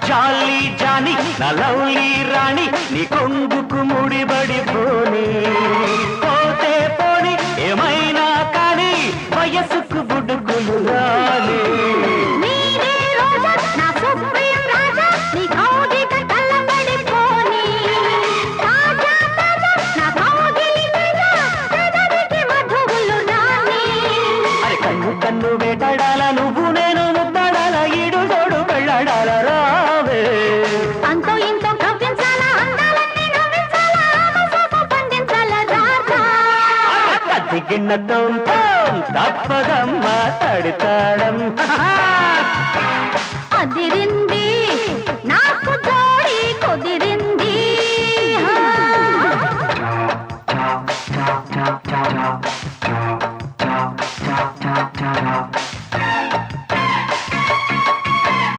జాలి జాని నా లవ్లీ రాణి నీ కొంగుకు ముడిబడి పోని పోతే పోని ఏమైనా కానీ వయసుకు బుడుకులు రాని కన్ను వేటాడాల నువ్వు నేను ముద్దాడాల ఈడు జోడు వెళ్ళాడాల రావే అంతో ఇంతో కవ్వించాలా అందాలన్నీ నవ్వించాలా పండించాలా రాజా కత్తి గిన్నెతో తప్పదమ్మా తడితాడం అదిరింది